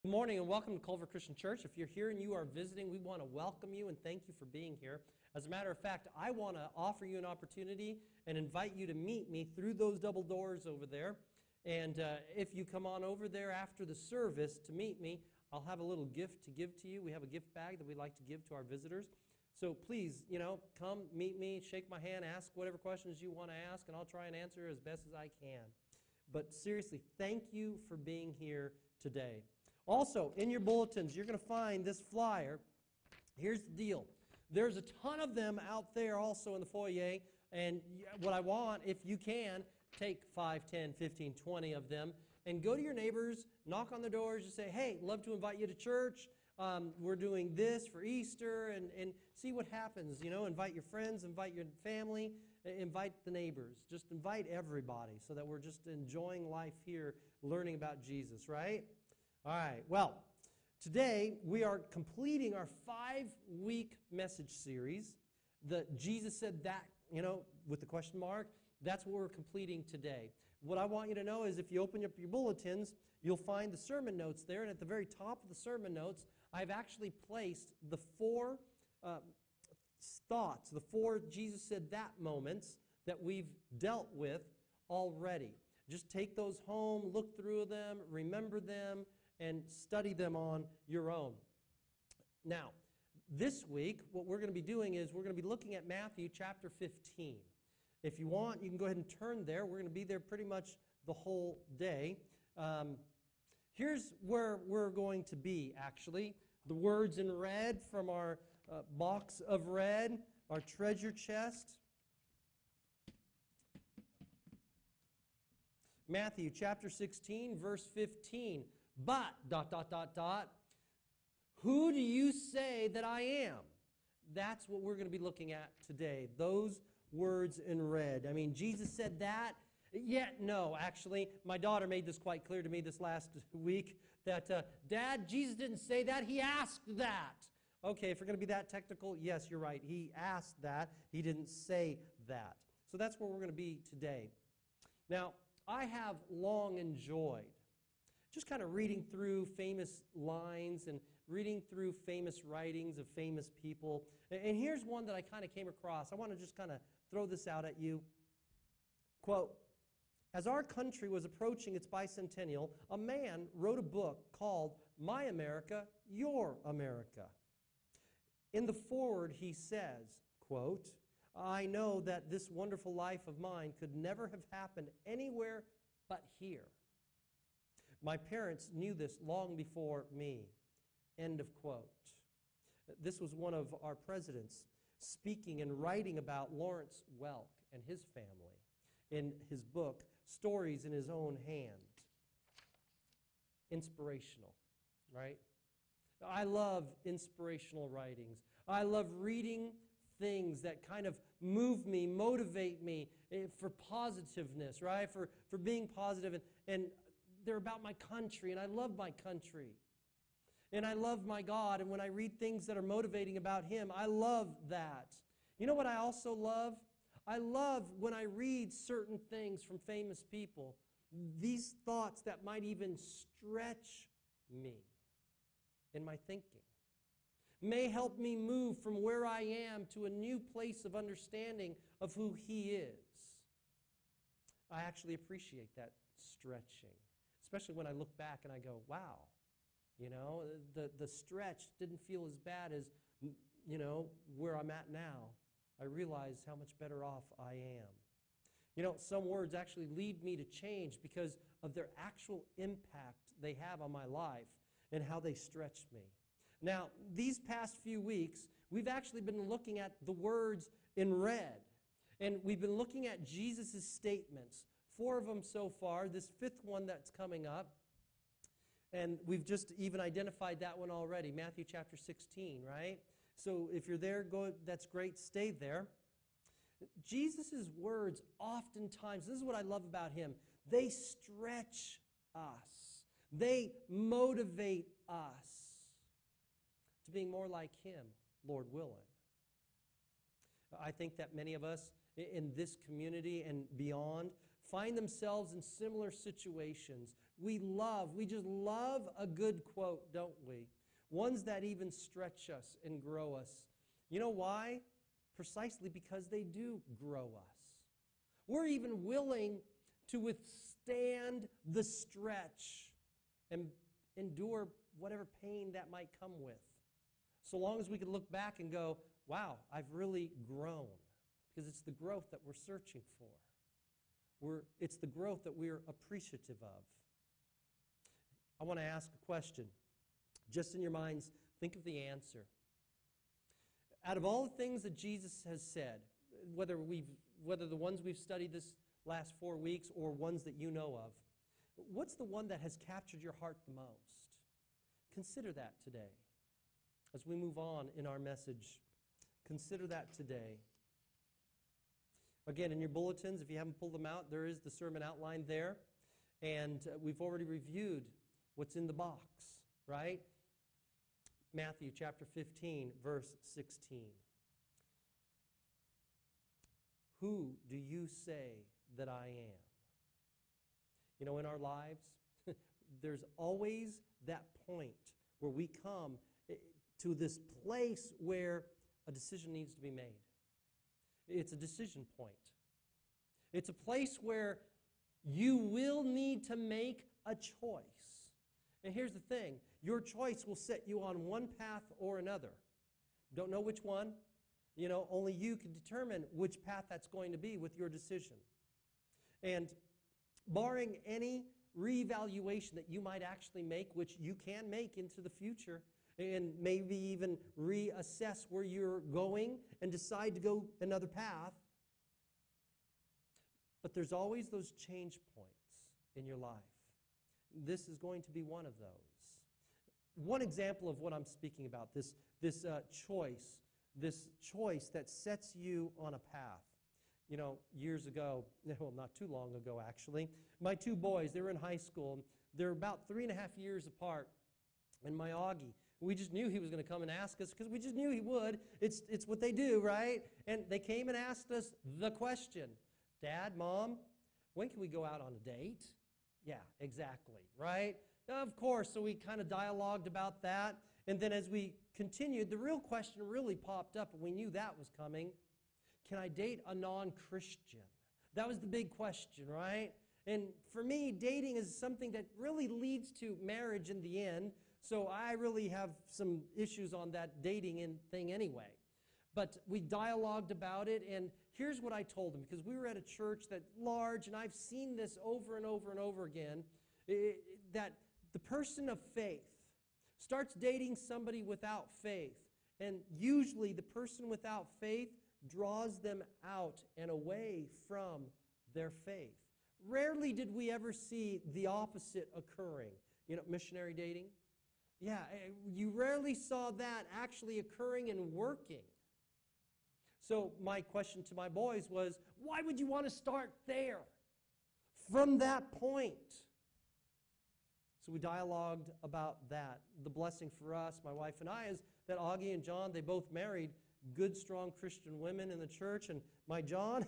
Good morning and welcome to Culver Christian Church. If you're here and you are visiting, we want to welcome you and thank you for being here. As a matter of fact, I want to offer you an opportunity and invite you to meet me through those double doors over there. And if you come on over there after the service to meet me, I'll have a little gift to give to you. We have a gift bag that we like to give to our visitors. So please, come meet me, shake my hand, ask whatever questions you want to ask, and I'll try and answer as best as I can. But seriously, thank you for being here today. Also, in your bulletins, you're going to find this flyer. Here's the deal. There's a ton of them out there also in the foyer, and what I want, if you can, take 5, 10, 15, 20 of them, and go to your neighbors, knock on their doors, and say, hey, love to invite you to church. We're doing this for Easter, and see what happens. Invite your friends, invite your family, invite the neighbors. Just invite everybody so that we're just enjoying life here, learning about Jesus, right? All right, well, today we are completing our 5-week message series. Jesus said that, with the question mark. That's what we're completing today. What I want you to know is if you open up your bulletins, you'll find the sermon notes there. And at the very top of the sermon notes, I've actually placed the 4 thoughts, the 4 Jesus said that moments that we've dealt with already. Just take those home, look through them, remember them, and study them on your own. Now, this week, what we're going to be doing is we're going to be looking at Matthew chapter 15. If you want, you can go ahead and turn there. We're going to be there pretty much the whole day. Here's where we're going to be, actually. The words in red from our box of red, our treasure chest. Matthew chapter 16, verse 15. But, ... who do you say that I am? That's what we're going to be looking at today. Those words in red. I mean, Jesus said that. Yet, no, actually, my daughter made this quite clear to me this last week that, Dad, Jesus didn't say that. He asked that. Okay, if we're going to be that technical, yes, you're right. He asked that. He didn't say that. So that's where we're going to be today. Now, I have long enjoyed just kind of reading through famous lines and reading through famous writings of famous people. And here's one that I kind of came across. I want to just kind of throw this out at you. Quote, as our country was approaching its bicentennial, a man wrote a book called My America, Your America. In the foreword, he says, quote, I know that this wonderful life of mine could never have happened anywhere but here. My parents knew this long before me. End of quote. This was one of our presidents speaking and writing about Lawrence Welk and his family in his book, Stories in His Own Hand. Inspirational, right? I love inspirational writings. I love reading things that kind of move me, motivate me for positiveness, right? For being positive. And they're about my country, and I love my country. And I love my God, and when I read things that are motivating about Him, I love that. You know what I also love? I love when I read certain things from famous people, these thoughts that might even stretch me in my thinking, may help me move from where I am to a new place of understanding of who He is. I actually appreciate that stretching. Especially when I look back and I go, wow, the stretch didn't feel as bad as, where I'm at now. I realize how much better off I am. Some words actually lead me to change because of their actual impact they have on my life and how they stretch me. Now, these past few weeks, we've actually been looking at the words in red. And we've been looking at Jesus' statements. 4 of them so far, this 5th one that's coming up. And we've just even identified that one already, Matthew chapter 16, right? So if you're there, that's great, stay there. Jesus' words oftentimes, this is what I love about Him, they stretch us. They motivate us to being more like Him, Lord willing. I think that many of us in this community and beyond find themselves in similar situations we love. We just love a good quote, don't we? Ones that even stretch us and grow us. You know why? Precisely because they do grow us. We're even willing to withstand the stretch and endure whatever pain that might come with. So long as we can look back and go, wow, I've really grown. Because it's the growth that we're searching for. It's the growth that we're appreciative of. I want to ask a question. Just in your minds, think of the answer. Out of all the things that Jesus has said, whether the ones we've studied this last 4 weeks or ones that you know of, what's the one that has captured your heart the most? Consider that today. As we move on in our message, consider that today. Again, in your bulletins, if you haven't pulled them out, there is the sermon outline there. And we've already reviewed what's in the box, right? Matthew chapter 15, verse 16. Who do you say that I am? You know, in our lives, there's always that point where we come to this place where a decision needs to be made. It's a decision point. It's a place where you will need to make a choice. And here's the thing. Your choice will set you on one path or another. Don't know which one. You know, only you can determine which path that's going to be with your decision. And barring any reevaluation that you might actually make, which you can make into the future, and maybe even reassess where you're going and decide to go another path. But there's always those change points in your life. This is going to be one of those. One example of what I'm speaking about, this choice that sets you on a path. You know, years ago, well, not too long ago actually, my two boys, they were in high school. They're about 3.5 years apart. And my Augie, we just knew he was going to come and ask us because we just knew he would. It's what they do, right? And they came and asked us the question, Dad, Mom, when can we go out on a date? Yeah, exactly, right? Of course, so we kind of dialogued about that. And then as we continued, the real question really popped up, and we knew that was coming. Can I date a non-Christian? That was the big question, right? And for me, dating is something that really leads to marriage in the end. So I really have some issues on that dating thing anyway. But we dialogued about it, and here's what I told him, because we were at a church that's large, and I've seen this over and over and over again, that the person of faith starts dating somebody without faith. And usually the person without faith draws them out and away from their faith. Rarely did we ever see the opposite occurring. You know, missionary dating? Yeah, you rarely saw that actually occurring and working. So my question to my boys was, why would you want to start there? From that point. So we dialogued about that. The blessing for us, my wife and I, is that Augie and John, they both married good, strong Christian women in the church. And my John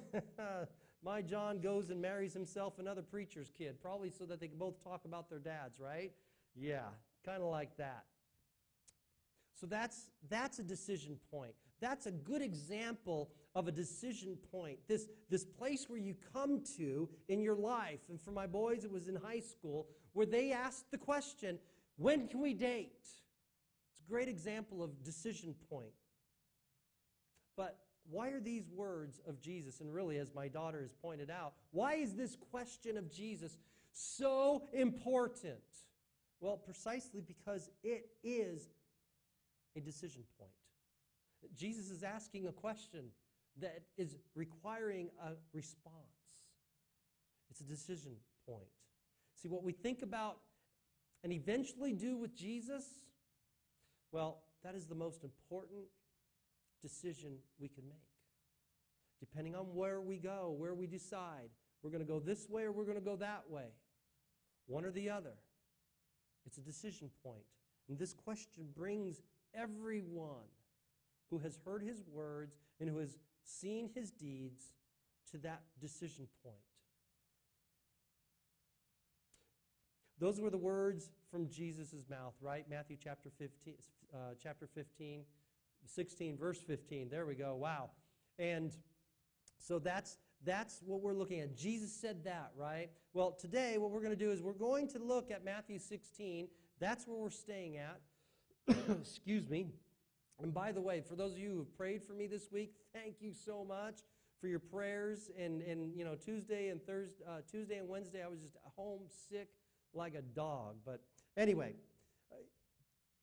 goes and marries himself another preacher's kid, probably so that they can both talk about their dads, right? Yeah, kind of like that. So that's a decision point. That's a good example of a decision point. This place where you come to in your life. And for my boys, it was in high school, where they asked the question, when can we date? It's a great example of decision point. But why are these words of Jesus, and really, as my daughter has pointed out, why is this question of Jesus so important? Well, precisely because it is a decision point. Jesus is asking a question that is requiring a response. It's a decision point. See, what we think about and eventually do with Jesus, well, that is the most important decision we can make. Depending on where we go, where we decide, we're going to go this way or we're going to go that way. One or the other. It's a decision point. And this question brings everyone who has heard his words and who has seen his deeds to that decision point. Those were the words from Jesus' mouth, right? Matthew chapter 15, 16, verse 15. There we go. Wow. And so that's what we're looking at. Jesus said that, right? Well, today what we're going to do is we're going to look at Matthew 16. That's where we're staying at. Excuse me. And by the way, for those of you who have prayed for me this week, thank you so much for your prayers. And Tuesday and Wednesday, I was just home sick like a dog. But anyway,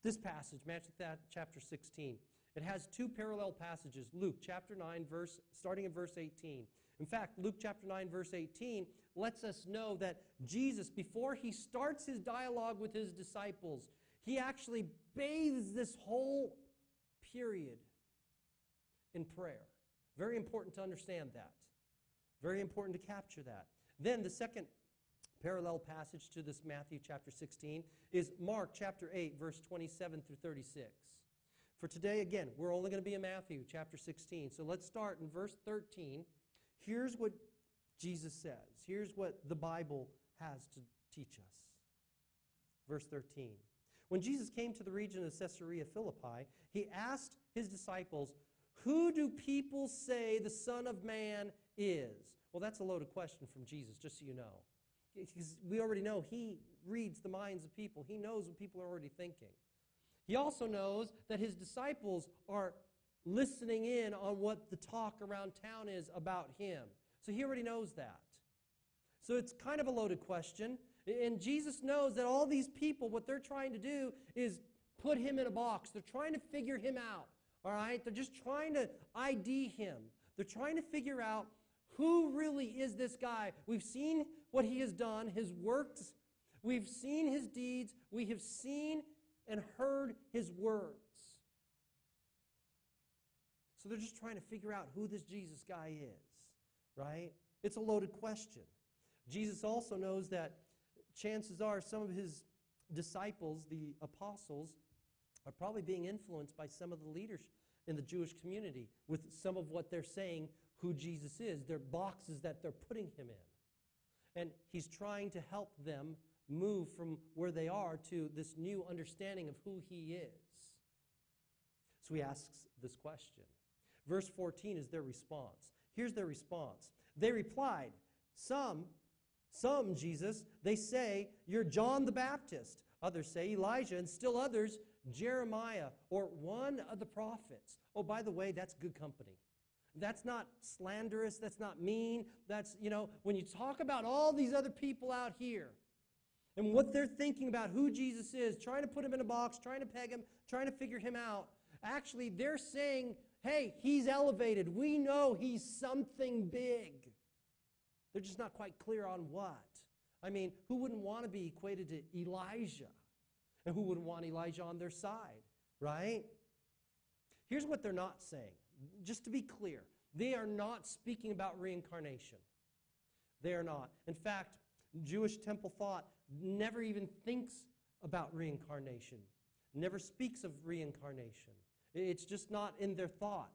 this passage, Matthew chapter 16, it has two parallel passages. Luke chapter 9, starting in verse 18. In fact, Luke chapter 9, verse 18 lets us know that Jesus, before he starts his dialogue with his disciples, he actually bathes this whole period in prayer. Very important to understand that. Very important to capture that. Then the second parallel passage to this Matthew chapter 16 is Mark chapter 8, verse 27 through 36. For today, again, we're only going to be in Matthew chapter 16. So let's start in verse 13. Here's what Jesus says. Here's what the Bible has to teach us. Verse 13. When Jesus came to the region of Caesarea Philippi, he asked his disciples, "Who do people say the Son of Man is?" Well, that's a loaded question from Jesus, just so you know. Because we already know he reads the minds of people. He knows what people are already thinking. He also knows that his disciples are listening in on what the talk around town is about him. So he already knows that. So it's kind of a loaded question. And Jesus knows that all these people, what they're trying to do is put him in a box. They're trying to figure him out. All right? They're just trying to ID him. They're trying to figure out who really is this guy. We've seen what he has done, his works. We've seen his deeds. We have seen and heard his words. So they're just trying to figure out who this Jesus guy is, right? It's a loaded question. Jesus also knows that chances are some of his disciples, the apostles, are probably being influenced by some of the leaders in the Jewish community with some of what they're saying who Jesus is, their boxes that they're putting him in. And he's trying to help them move from where they are to this new understanding of who he is. So he asks this question. Verse 14 is their response. Here's their response. They replied, Some, Jesus, they say, you're John the Baptist. Others say Elijah, and still others, Jeremiah, or one of the prophets. Oh, by the way, that's good company. That's not slanderous. That's not mean. That's, when you talk about all these other people out here and what they're thinking about who Jesus is, trying to put him in a box, trying to peg him, trying to figure him out, actually they're saying, hey, he's elevated. We know he's something big. They're just not quite clear on what. I mean, who wouldn't want to be equated to Elijah? And who wouldn't want Elijah on their side, right? Here's what they're not saying. Just to be clear, they are not speaking about reincarnation. They are not. In fact, Jewish temple thought never even thinks about reincarnation, never speaks of reincarnation. It's just not in their thought.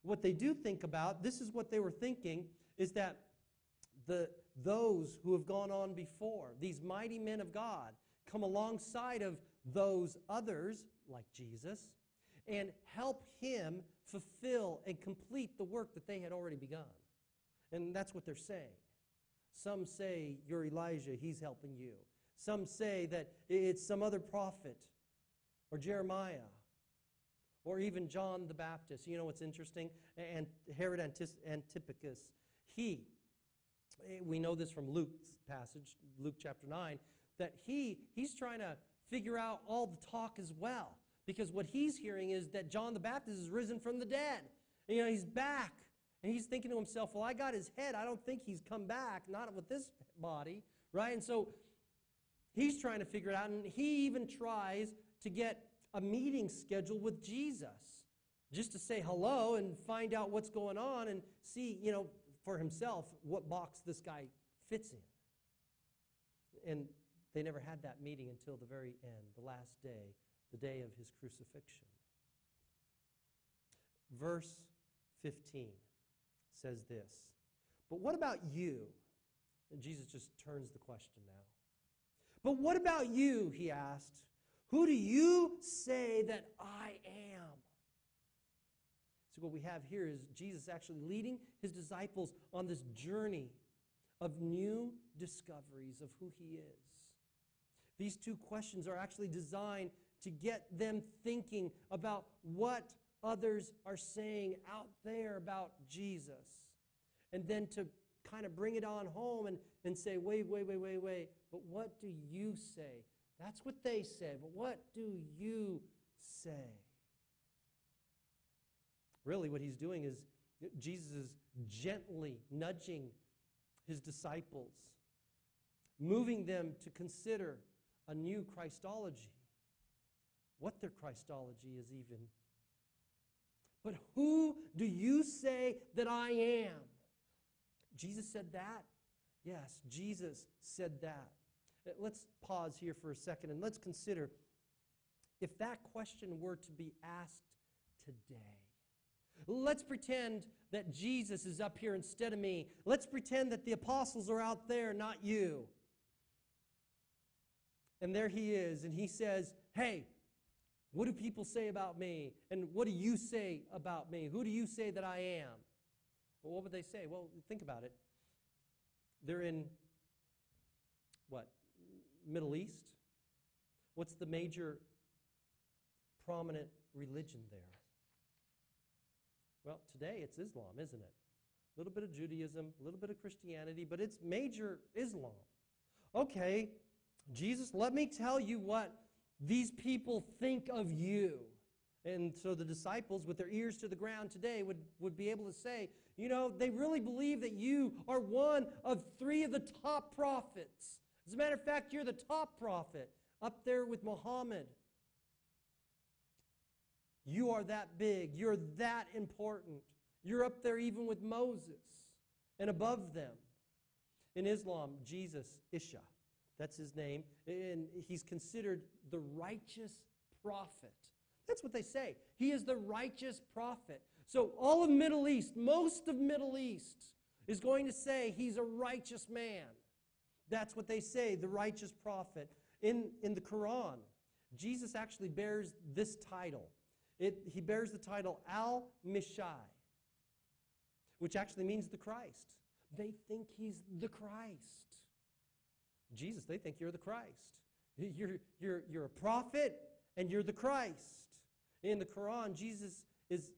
What they do think about, this is what they were thinking, is that those who have gone on before, these mighty men of God, come alongside of those others, like Jesus, and help him fulfill and complete the work that they had already begun. And that's what they're saying. Some say you're Elijah, he's helping you. Some say that it's some other prophet, or Jeremiah, or even John the Baptist. You know what's interesting? And Herod Antipas, we know this from Luke's passage, Luke chapter 9, that he's trying to figure out all the talk as well. Because what he's hearing is that John the Baptist is risen from the dead. And, he's back. And he's thinking to himself, well, I got his head. I don't think he's come back, not with this body, right? And so he's trying to figure it out. And he even tries to get a meeting scheduled with Jesus just to say hello and find out what's going on and see, for himself what box this guy fits in. And they never had that meeting until the very end, the last day, the day of his crucifixion. Verse 15 says this, but what about you? And Jesus just turns the question now. But what about you, he asked. Who do you say that I am? So what we have here is Jesus actually leading his disciples on this journey of new discoveries of who he is. These two questions are actually designed to get them thinking about what others are saying out there about Jesus. And then to kind of bring it on home and say, wait. But what do you say? That's what they said. But what do you say? Really what he's doing is Jesus is gently nudging his disciples, moving them to consider a new Christology. What their Christology is even. But who do you say that I am? Jesus said that? Yes, Jesus said that. Let's pause here for a second and let's consider if that question were to be asked today. Let's pretend that Jesus is up here instead of me. Let's pretend that the apostles are out there, not you. And there he is, and he says, hey, what do people say about me? And what do you say about me? Who do you say that I am? Well, what would they say? Well, think about it. They're in, what, Middle East? What's the major prominent religion there? Well, today it's Islam, isn't it? A little bit of Judaism, a little bit of Christianity, but it's major Islam. Okay, Jesus, let me tell you what these people think of you. And so the disciples, with their ears to the ground today, would be able to say, you know, they really believe that you are one of 3 of the top prophets. As a matter of fact, you're the top prophet, up there with Muhammad. You are that big. You're that important. You're up there even with Moses and above them. In Islam, Jesus, Isha, that's his name, and he's considered the righteous prophet. That's what they say. He is the righteous prophet. So all of Middle East, most of Middle East, is going to say he's a righteous man. That's what they say, the righteous prophet. In the Quran, Jesus actually bears this title. He bears the title Al-Mishai, which actually means the Christ. They think he's the Christ. Jesus, they think you're the Christ. You're a prophet and you're the Christ. In the Quran, Jesus is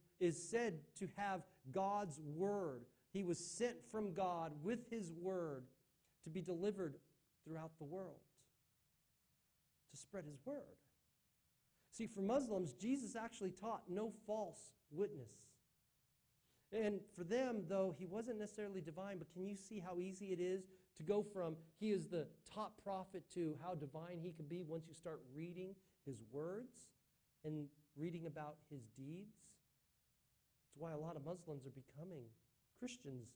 said to have God's word. He was sent from God with his word to be delivered throughout the world, to spread his word. See, for Muslims, Jesus actually taught no false witness. And for them, though, he wasn't necessarily divine, but can you see how easy it is to go from he is the top prophet to how divine he can be once you start reading his words and reading about his deeds? That's why a lot of Muslims are becoming Christians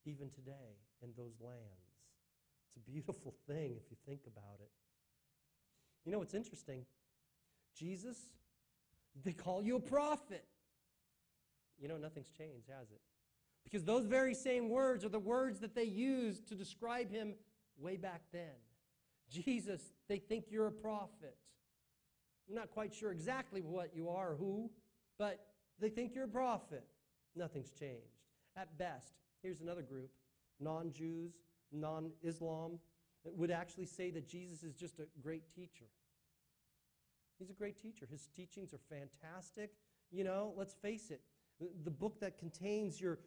even today in those lands. It's a beautiful thing if you think about it. You know what's interesting? Jesus, they call you a prophet. You know, nothing's changed, has it? Because those very same words are the words that they used to describe him way back then. Jesus, they think you're a prophet. I'm not quite sure exactly what you are or who, but they think you're a prophet. Nothing's changed. At best, here's another group, non-Jews, non-Islam, that would actually say that Jesus is just a great teacher. He's a great teacher. His teachings are fantastic. You know, let's face it, the book that contains your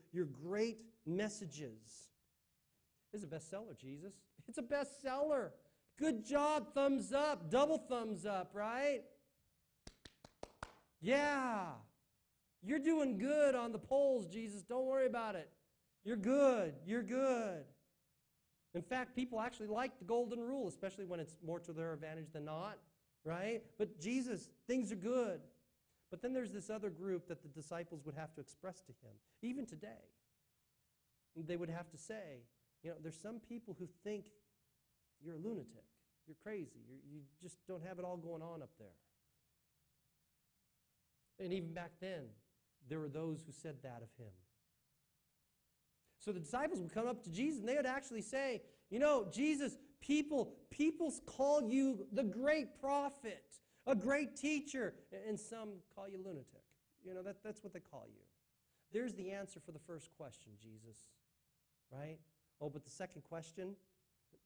great messages is a bestseller, Jesus. It's a bestseller. Good job, thumbs up, double thumbs up, right? Yeah. You're doing good on the polls, Jesus. Don't worry about it. You're good. You're good. In fact, people actually like the golden rule, especially when it's more to their advantage than not, right? But Jesus, things are good. But then there's this other group that the disciples would have to express to him, even today. They would have to say, you know, there's some people who think you're a lunatic, you're crazy, you just don't have it all going on up there. And even back then, there were those who said that of him. So the disciples would come up to Jesus and they would actually say, you know, Jesus, People call you the great prophet, a great teacher, and some call you lunatic. That's what they call you. There's the answer for the first question, Jesus, right? Oh, but the second question,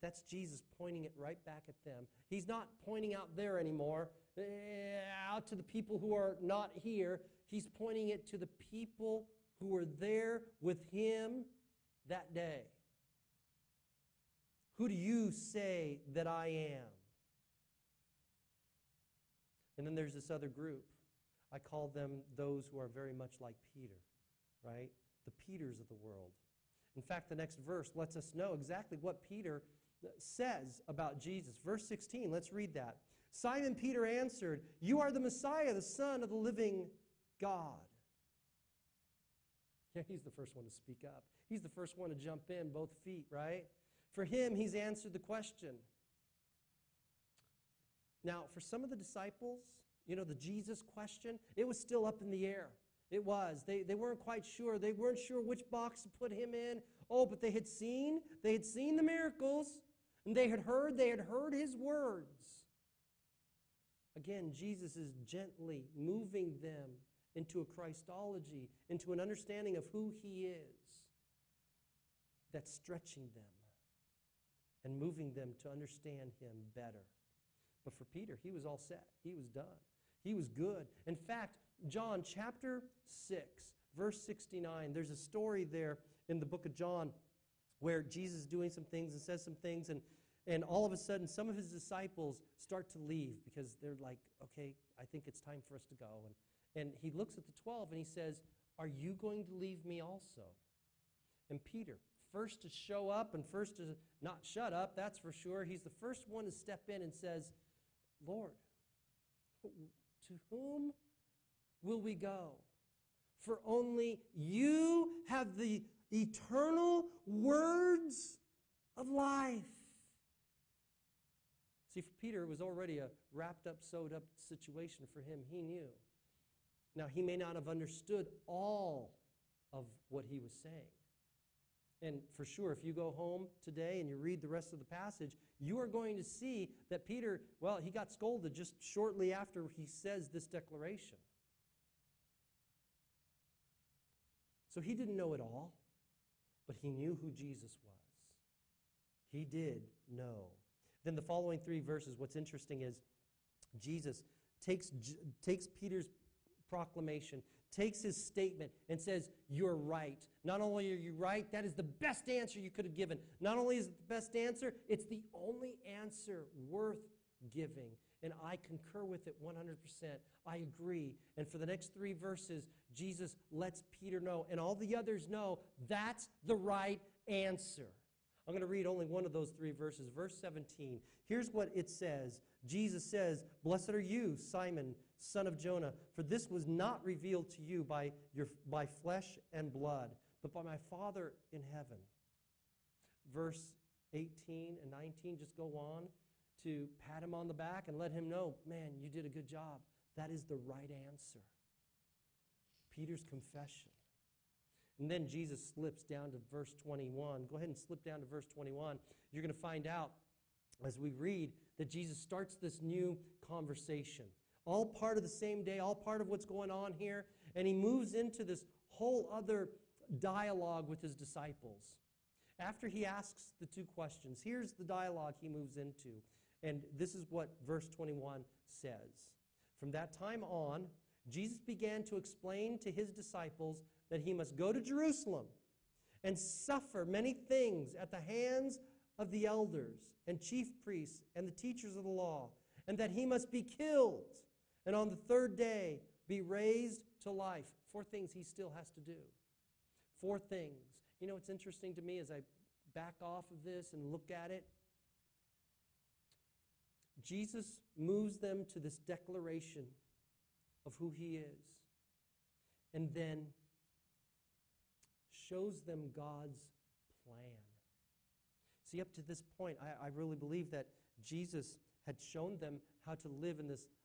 that's Jesus pointing it right back at them. He's not pointing out there anymore, out to the people who are not here. He's pointing it to the people who were there with him that day. Who do you say that I am? And then there's this other group. I call them those who are very much like Peter, right? The Peters of the world. In fact, the next verse lets us know exactly what Peter says about Jesus. Verse 16, let's read that. Simon Peter answered, "You are the Messiah, the Son of the living God." Yeah, he's the first one to speak up. He's the first one to jump in, both feet, right? For him, he's answered the question. Now, for some of the disciples, the Jesus question, it was still up in the air. It was. They weren't quite sure. They weren't sure which box to put him in. Oh, but they had seen the miracles, and they had heard his words. Again, Jesus is gently moving them into a Christology, into an understanding of who he is, that's stretching them and moving them to understand him better. But for Peter, he was all set. He was done. He was good. In fact, John chapter 6, verse 69, there's a story there in the book of John where Jesus is doing some things and says some things, and all of a sudden some of his disciples start to leave because they're like, okay, I think it's time for us to go. And he looks at the 12 and he says, "Are you going to leave me also?" And Peter, first to show up and first to not shut up, that's for sure. He's the first one to step in and says, "Lord, to whom will we go? For only you have the eternal words of life." See, for Peter, it was already a wrapped up, sewed up situation for him. He knew. Now, he may not have understood all of what he was saying. And for sure, if you go home today and you read the rest of the passage, you are going to see that Peter, well, he got scolded just shortly after he says this declaration. So he didn't know it all, but he knew who Jesus was. He did know. Then the following 3 verses, what's interesting is Jesus takes Peter's proclamation, takes his statement and says, "You're right. Not only are you right, that is the best answer you could have given. Not only is it the best answer, it's the only answer worth giving." And I concur with it 100%. I agree. And for the next 3 verses, Jesus lets Peter know, and all the others know, that's the right answer. I'm going to read only one of those 3 verses. Verse 17. Here's what it says. Jesus says, "Blessed are you, Simon, son of Jonah, for this was not revealed to you by flesh and blood, but by my Father in heaven." Verse 18 and 19 just go on to pat him on the back and let him know, man, you did a good job. That is the right answer. Peter's confession. And then Jesus slips down to verse 21. Go ahead and slip down to verse 21. You're going to find out as we read that Jesus starts this new conversation. All part of the same day, all part of what's going on here. And he moves into this whole other dialogue with his disciples. After he asks the 2 questions, here's the dialogue he moves into. And this is what verse 21 says. From that time on, Jesus began to explain to his disciples that he must go to Jerusalem and suffer many things at the hands of the elders and chief priests and the teachers of the law, and that he must be killed and on the 3rd day be raised to life. 4 things he still has to do. 4 things. You know, it's interesting to me as I back off of this and look at it. Jesus moves them to this declaration of who he is, and then shows them God's plan. See, up to this point, I really believe that Jesus had shown them how to live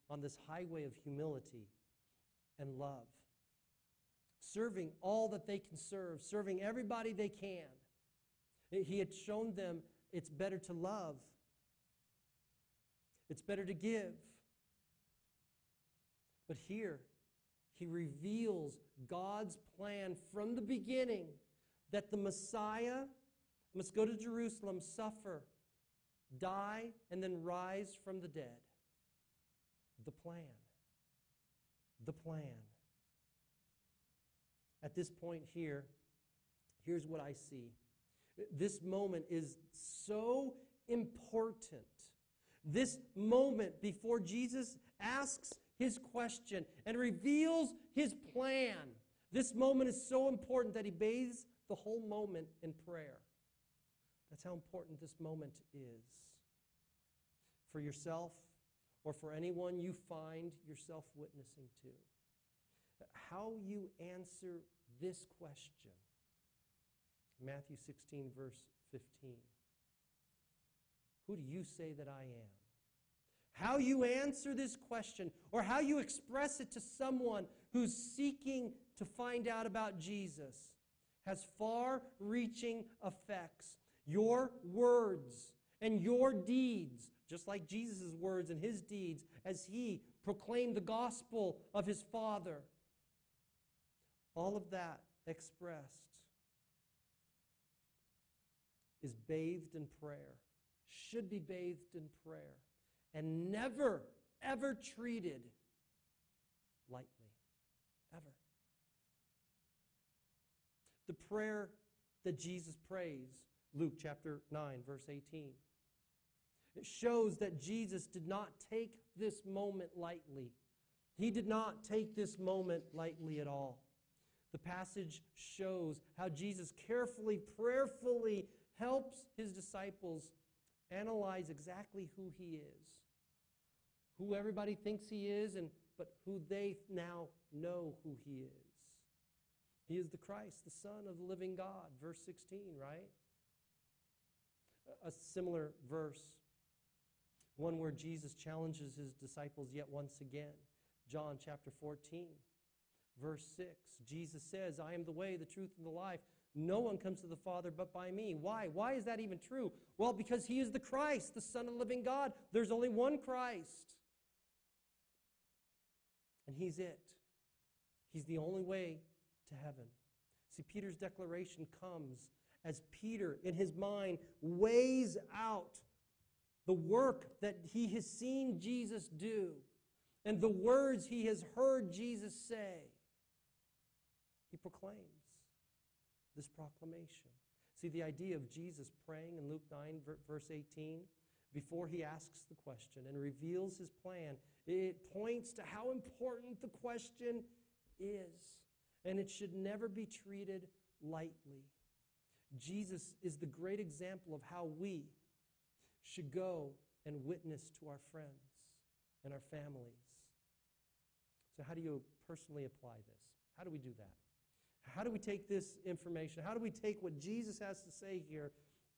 on this highway of humility and love, serving all that they can serve, serving everybody they can. He had shown them it's better to love It's better to give. But here, he reveals God's plan from the beginning that the Messiah must go to Jerusalem, suffer, die, and then rise from the dead. The plan. The plan. At this point here, here's what I see. This moment is so important. This moment before Jesus asks his question and reveals his plan. This moment is so important that he bathes the whole moment in prayer. That's how important this moment is. For yourself or for anyone you find yourself witnessing to. How you answer this question. Matthew 16, verse 15. Who do you say that I am? How you answer this question, or how you express it to someone who's seeking to find out about Jesus, has far-reaching effects. Your words and your deeds, just like Jesus' words and his deeds as he proclaimed the gospel of his Father, all of that expressed is bathed in prayer, should be bathed in prayer, and never, ever treated lightly. Ever. The prayer that Jesus prays, Luke chapter 9, verse 18, it shows that Jesus did not take this moment lightly. He did not take this moment lightly at all. The passage shows how Jesus carefully, prayerfully helps his disciples analyze exactly who he is, who everybody thinks he is, but who they now know who he is. He is the Christ, the Son of the living God, verse 16, right? A similar verse, one where Jesus challenges his disciples yet once again, John chapter 14, verse 6. Jesus says, I am the way, the truth, and the life. No one comes to the Father but by me. Why? Why is that even true? Well, because he is the Christ, the Son of the living God. There's only one Christ. And he's it. He's the only way to heaven. See, Peter's declaration comes as Peter, in his mind, weighs out the work that he has seen Jesus do and the words he has heard Jesus say. He proclaims this proclamation. See, the idea of Jesus praying in Luke 9, verse 18, before he asks the question and reveals his plan, it points to how important the question is. And it should never be treated lightly. Jesus is the great example of how we should go and witness to our friends and our families. So how do you personally apply this? How do we do that? How do we take this information? How do we take what Jesus has to say here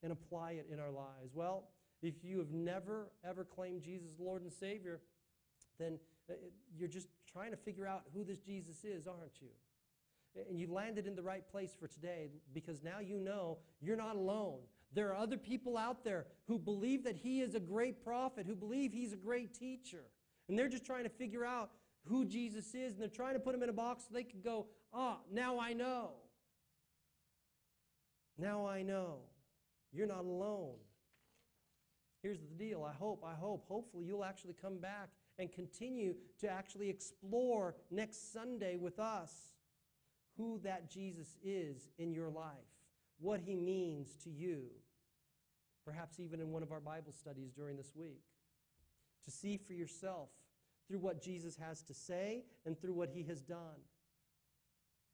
and apply it in our lives? Well, if you have never, ever claimed Jesus as Lord and Savior, then you're just trying to figure out who this Jesus is, aren't you? And you landed in the right place for today because now you know you're not alone. There are other people out there who believe that he is a great prophet, who believe he's a great teacher. And they're just trying to figure out who Jesus is, and they're trying to put him in a box so they can go, now I know. Now I know. You're not alone. Here's the deal. Hopefully you'll actually come back and continue to actually explore next Sunday with us who that Jesus is in your life, what he means to you, perhaps even in one of our Bible studies during this week, to see for yourself through what Jesus has to say and through what he has done.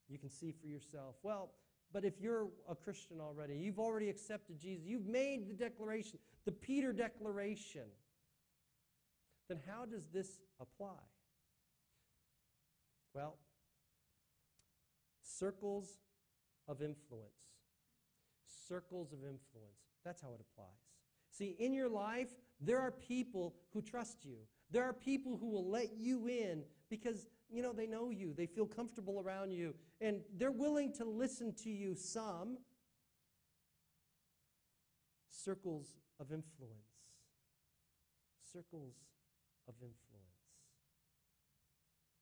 You can see for yourself. Well, but if you're a Christian already, you've already accepted Jesus, you've made the declaration, the Peter declaration, then how does this apply? Well, circles of influence. Circles of influence. That's how it applies. See, in your life, there are people who trust you. There are people who will let you in because, they know you. They feel comfortable around you. And they're willing to listen to you some. Circles of influence. circles of influence.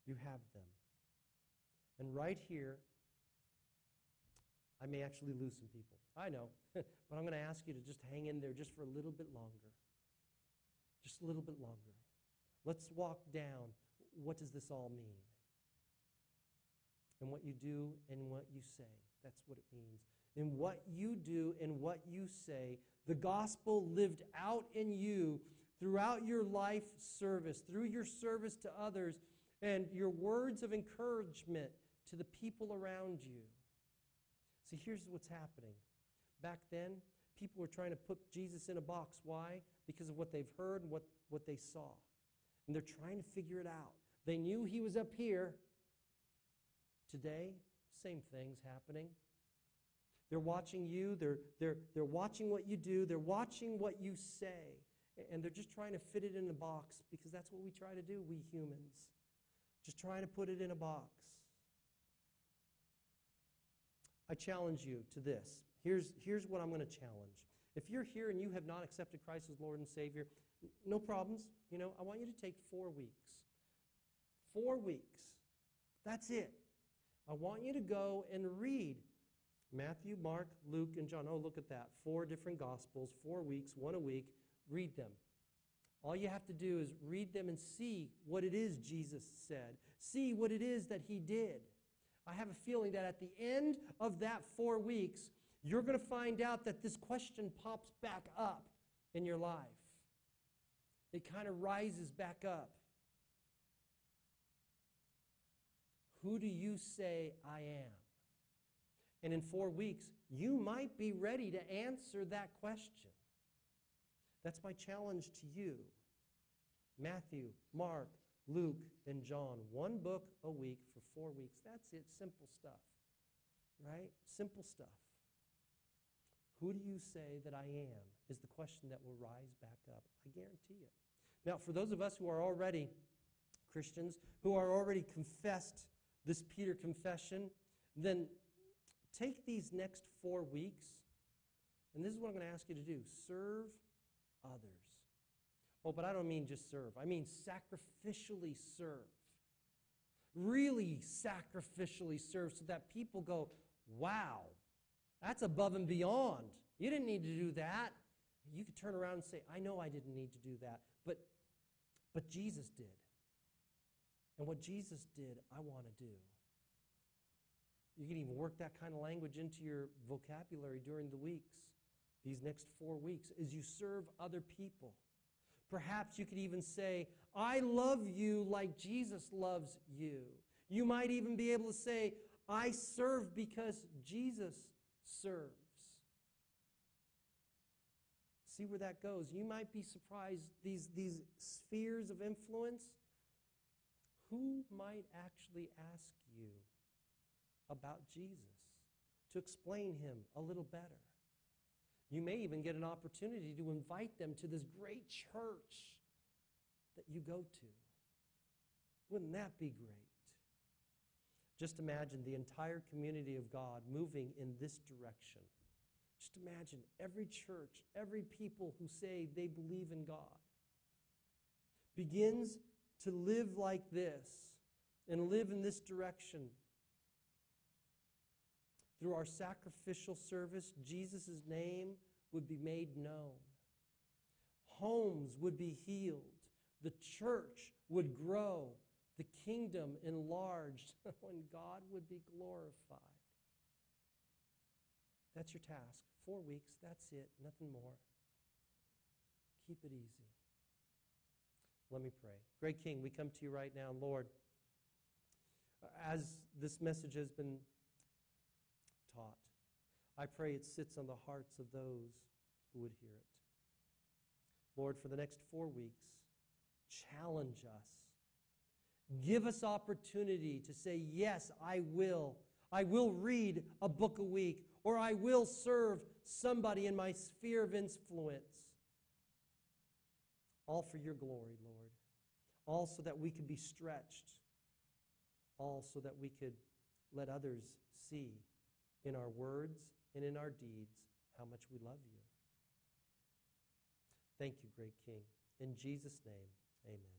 You have them. And right here, I may actually lose some people. I know. But I'm going to ask you to just hang in there just for a little bit longer. Just a little bit longer. Let's walk down. What does this all mean? And what you do and what you say. That's what it means. In what you do and what you say, the gospel lived out in you throughout your life service, through your service to others, and your words of encouragement to the people around you. See, here's what's happening. Back then, people were trying to put Jesus in a box. Why? Because of what they've heard and what they saw. And they're trying to figure it out. They knew he was up here. Today, same thing's happening. They're watching you. They're watching what you do. They're watching what you say. And they're just trying to fit it in a box because that's what we try to do, we humans. Just trying to put it in a box. I challenge you to this. Here's what I'm going to challenge. If you're here and you have not accepted Christ as Lord and Savior, no problems. I want you to take 4 weeks. 4 weeks. That's it. I want you to go and read Matthew, Mark, Luke, and John. Oh, look at that. 4 different Gospels, 4 weeks, 1 a week. Read them. All you have to do is read them and see what it is Jesus said. See what it is that he did. I have a feeling that at the end of that 4 weeks, you're going to find out that this question pops back up in your life. It kind of rises back up. Who do you say I am? And in 4 weeks, you might be ready to answer that question. That's my challenge to you. Matthew, Mark, Luke, and John. 1 book a week for 4 weeks. That's it. Simple stuff. Right? Simple stuff. Who do you say that I am is the question that will rise back up. I guarantee it. Now, for those of us who are already Christians, who are already confessed this Peter confession, then take these next 4 weeks, and this is what I'm going to ask you to do. Serve others. Oh, but I don't mean just serve. I mean sacrificially serve. Really sacrificially serve so that people go, wow, that's above and beyond. You didn't need to do that. You could turn around and say, I know I didn't need to do that, but Jesus did. And what Jesus did, I want to do. You can even work that kind of language into your vocabulary during the weeks, these next 4 weeks, as you serve other people. Perhaps you could even say, I love you like Jesus loves you. You might even be able to say, I serve because Jesus serves. See where that goes. You might be surprised, these spheres of influence, who might actually ask you about Jesus to explain him a little better? You may even get an opportunity to invite them to this great church that you go to. Wouldn't that be great? Just imagine the entire community of God moving in this direction. Just imagine every church, every people who say they believe in God begins to live like this and live in this direction. Through our sacrificial service, Jesus' name would be made known. Homes would be healed. The church would grow. The kingdom enlarged. And God would be glorified. That's your task. 4 weeks, that's it. Nothing more. Keep it easy. Let me pray. Great King, we come to you right now. Lord, as this message has been taught, I pray it sits on the hearts of those who would hear it. Lord, for the next 4 weeks, challenge us. Give us opportunity to say, yes, I will. I will read a book a week, or I will serve somebody in my sphere of influence. All for your glory, Lord. All so that we could be stretched. All so that we could let others see in our words and in our deeds how much we love you. Thank you, great King. In Jesus' name, amen.